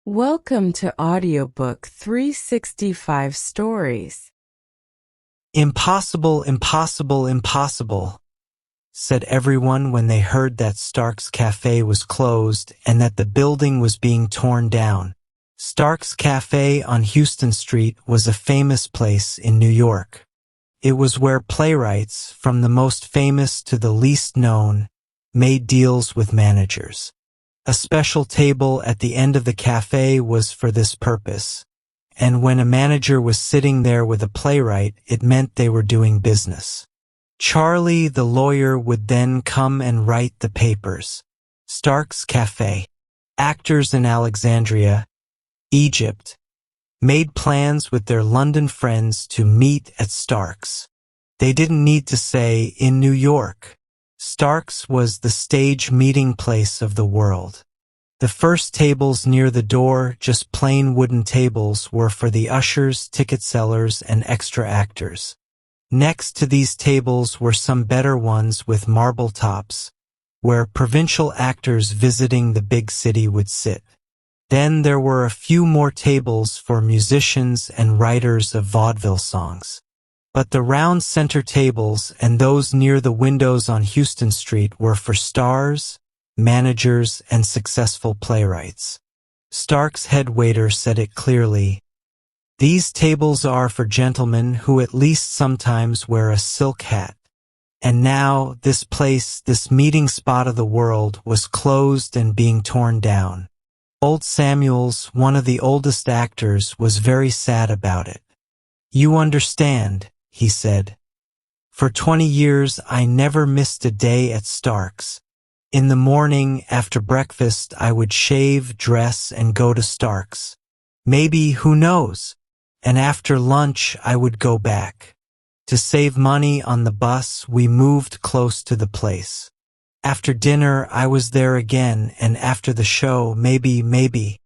Welcome to Audiobook 365 Stories. "Impossible, impossible, impossible," said everyone when they heard that Stark's Cafe was closed and that the building was being torn down. Stark's Cafe on Houston Street was a famous place in New York. It was where playwrights, from the most famous to the least known, made deals with managers. A special table at the end of the cafe was for this purpose, and when a manager was sitting there with a playwright, it meant they were doing business. Charlie, the lawyer, would then come and write the papers. Stark's Cafe. Actors in Alexandria, Egypt, made plans with their London friends to meet at Stark's. They didn't need to say, in New York. Stark's was the stage meeting place of the world. The first tables near the door, just plain wooden tables, were for the ushers, ticket sellers, and extra actors. Next to these tables were some better ones with marble tops, where provincial actors visiting the big city would sit. Then there were a few more tables for musicians and writers of vaudeville songs. But the round center tables and those near the windows on Houston Street were for stars, managers, and successful playwrights. Stark's head waiter said it clearly. "These tables are for gentlemen who at least sometimes wear a silk hat." And now this place, this meeting spot of the world, was closed and being torn down. Old Samuels, one of the oldest actors, was very sad about it. "You understand," he said. "For 20 years I never missed a day at Stark's. In the morning, after breakfast, I would shave, dress, and go to Stark's. Maybe, who knows? And after lunch, I would go back. To save money on the bus, we moved close to the place. After dinner, I was there again, and after the show, maybe.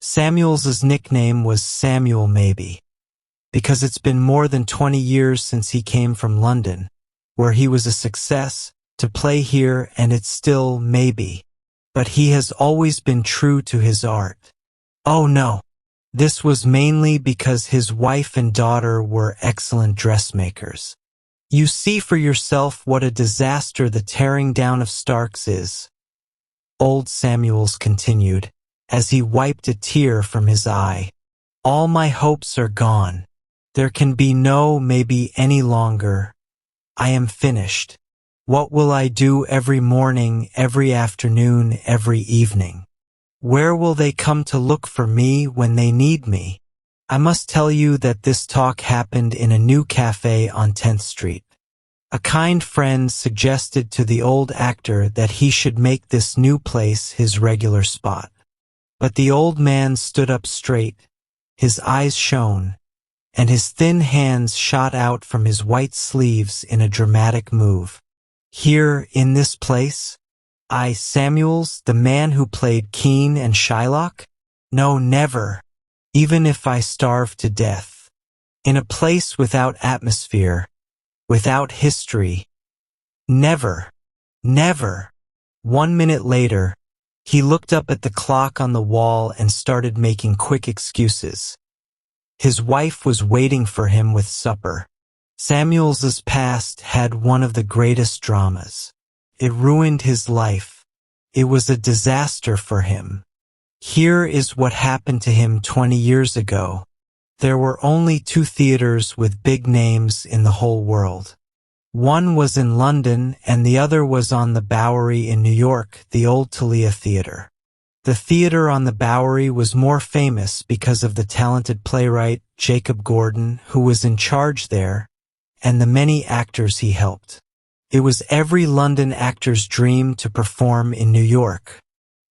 Samuels's nickname was Samuel Maybe, because it's been more than 20 years since he came from London, where he was a success, to play here, and it's still maybe. But he has always been true to his art. Oh no, this was mainly because his wife and daughter were excellent dressmakers. You see for yourself what a disaster the tearing down of Stark's is," Old Samuels continued, as he wiped a tear from his eye. "All my hopes are gone. There can be no maybe any longer. I am finished. What will I do every morning, every afternoon, every evening? Where will they come to look for me when they need me?" I must tell you that this talk happened in a new cafe on 10th Street. A kind friend suggested to the old actor that he should make this new place his regular spot. But the old man stood up straight, his eyes shone, and his thin hands shot out from his white sleeves in a dramatic move. "Here, in this place? I, Samuels, the man who played Keene and Shylock? No, never. Even if I starve to death. In a place without atmosphere, without history. Never. Never." 1 minute later, he looked up at the clock on the wall and started making quick excuses. His wife was waiting for him with supper. Samuels's past had one of the greatest dramas. It ruined his life. It was a disaster for him. Here is what happened to him 20 years ago. There were only 2 theaters with big names in the whole world. One was in London and the other was on the Bowery in New York, the old Talia Theater. The theater on the Bowery was more famous because of the talented playwright Jacob Gordon, who was in charge there, and the many actors he helped. It was every London actor's dream to perform in New York.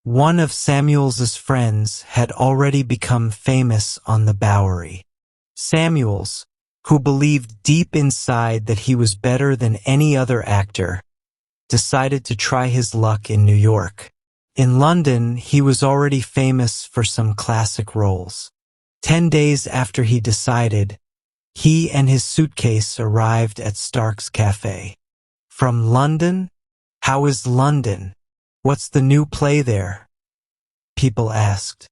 One of Samuels's friends had already become famous on the Bowery. Samuels, who believed deep inside that he was better than any other actor, decided to try his luck in New York. In London, he was already famous for some classic roles. 10 days after he decided, he and his suitcase arrived at Stark's Cafe. "From London? How is London? What's the new play there?" people asked.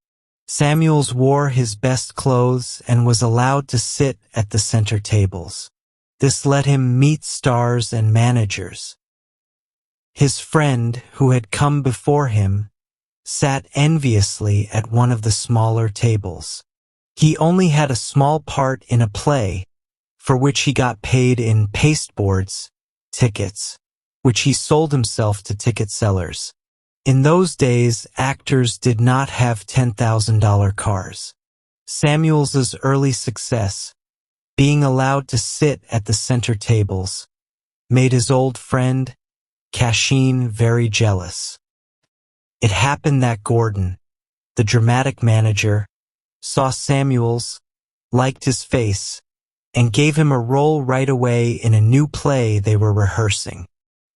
Samuels wore his best clothes and was allowed to sit at the center tables. This let him meet stars and managers. His friend, who had come before him, sat enviously at one of the smaller tables. He only had a small part in a play, for which he got paid in pasteboards, tickets, which he sold himself to ticket sellers. In those days, actors did not have $10,000 cars. Samuels's early success, being allowed to sit at the center tables, made his old friend, Cashin, very jealous. It happened that Gordon, the dramatic manager, saw Samuels, liked his face, and gave him a role right away in a new play they were rehearsing.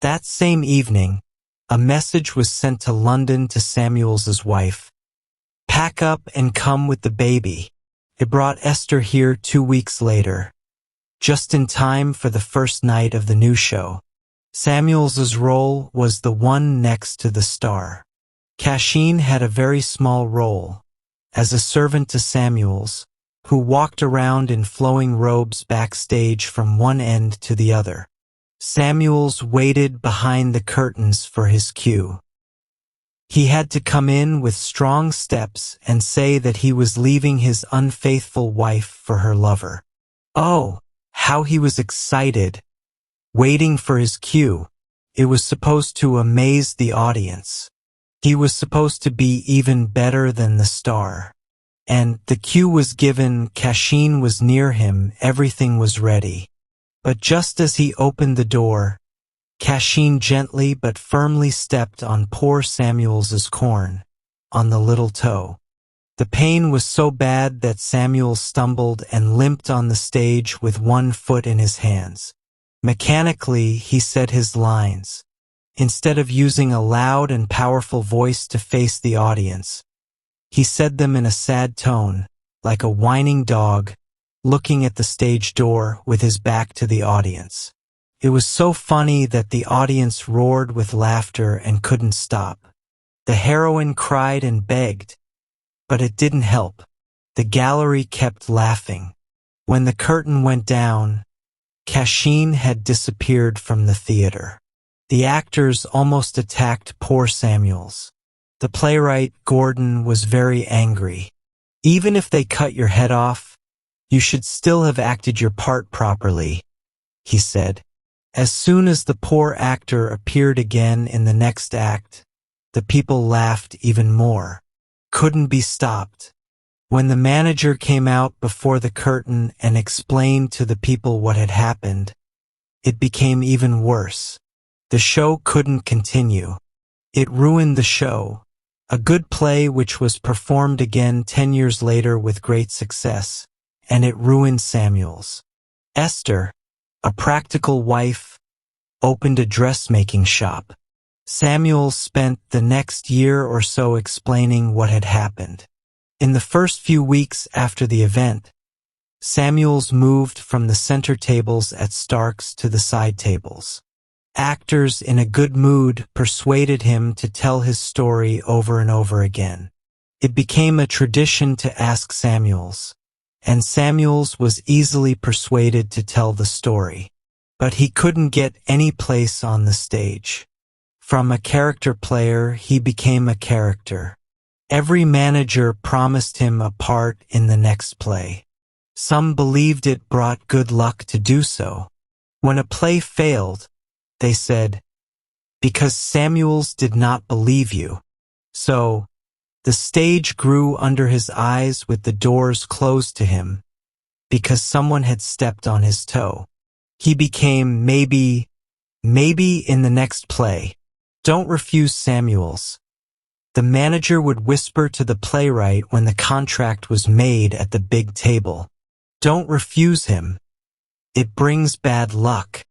That same evening, a message was sent to London to Samuels's wife. "Pack up and come with the baby." It brought Esther here 2 weeks later, just in time for the first night of the new show. Samuels's role was the one next to the star. Cashin had a very small role, as a servant to Samuels, who walked around in flowing robes backstage from one end to the other. Samuels waited behind the curtains for his cue. He had to come in with strong steps and say that he was leaving his unfaithful wife for her lover. Oh, how he was excited, waiting for his cue. It was supposed to amaze the audience. He was supposed to be even better than the star. And the cue was given, Cashin was near him, everything was ready. But just as he opened the door, Cashin gently but firmly stepped on poor Samuels's corn, on the little toe. The pain was so bad that Samuel stumbled and limped on the stage with one foot in his hands. Mechanically, he said his lines. Instead of using a loud and powerful voice to face the audience, he said them in a sad tone, like a whining dog, looking at the stage door with his back to the audience. It was so funny that the audience roared with laughter and couldn't stop. The heroine cried and begged, but it didn't help. The gallery kept laughing. When the curtain went down, Cashin had disappeared from the theater. The actors almost attacked poor Samuels. The playwright, Gordon, was very angry. Even if they cut your head off, you should still have acted your part properly, he said. As soon as the poor actor appeared again in the next act, the people laughed even more. Couldn't be stopped. When the manager came out before the curtain and explained to the people what had happened, it became even worse. The show couldn't continue. It ruined the show, a good play which was performed again 10 years later with great success, and it ruined Samuels. Esther, a practical wife, opened a dressmaking shop. Samuels spent the next year or so explaining what had happened. In the first few weeks after the event, Samuels moved from the center tables at Stark's to the side tables. Actors in a good mood persuaded him to tell his story over and over again. It became a tradition to ask Samuels, and Samuels was easily persuaded to tell the story. But he couldn't get any place on the stage. From a character player, he became a character. Every manager promised him a part in the next play. Some believed it brought good luck to do so. When a play failed, they said, "Because Samuels did not believe you." So, the stage grew under his eyes with the doors closed to him, because someone had stepped on his toe. He became maybe in the next play. Don't refuse Samuels. The manager would whisper to the playwright when the contract was made at the big table. Don't refuse him. It brings bad luck.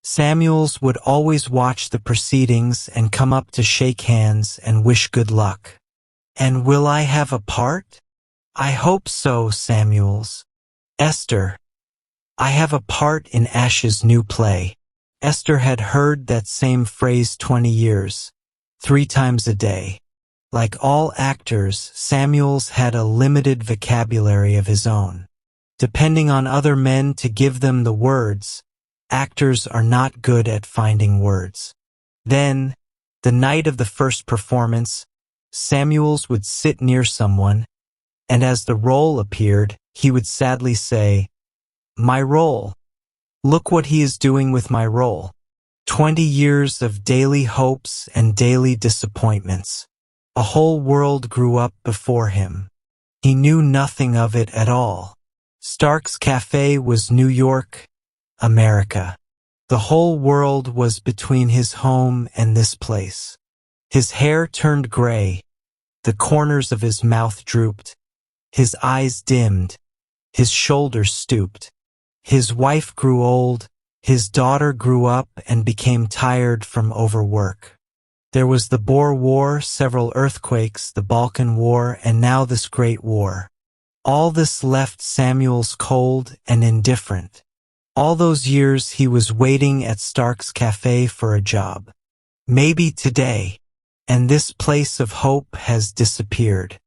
Samuels would always watch the proceedings and come up to shake hands and wish good luck. And will I have a part? I hope so, Samuels. Esther, I have a part in Ash's new play. Esther had heard that same phrase 20 years, 3 times a day. Like all actors, Samuels had a limited vocabulary of his own. Depending on other men to give them the words, actors are not good at finding words. Then, the night of the first performance, Samuels would sit near someone, and as the role appeared, he would sadly say, "My role. Look what he is doing with my role." 20 years of daily hopes and daily disappointments. A whole world grew up before him. He knew nothing of it at all. Stark's Cafe was New York, America. The whole world was between his home and this place. His hair turned gray. The corners of his mouth drooped. His eyes dimmed. His shoulders stooped. His wife grew old. His daughter grew up and became tired from overwork. There was the Boer War, several earthquakes, the Balkan War, and now this great war. All this left Samuels cold and indifferent. All those years he was waiting at Stark's Cafe for a job. Maybe today. And this place of hope has disappeared.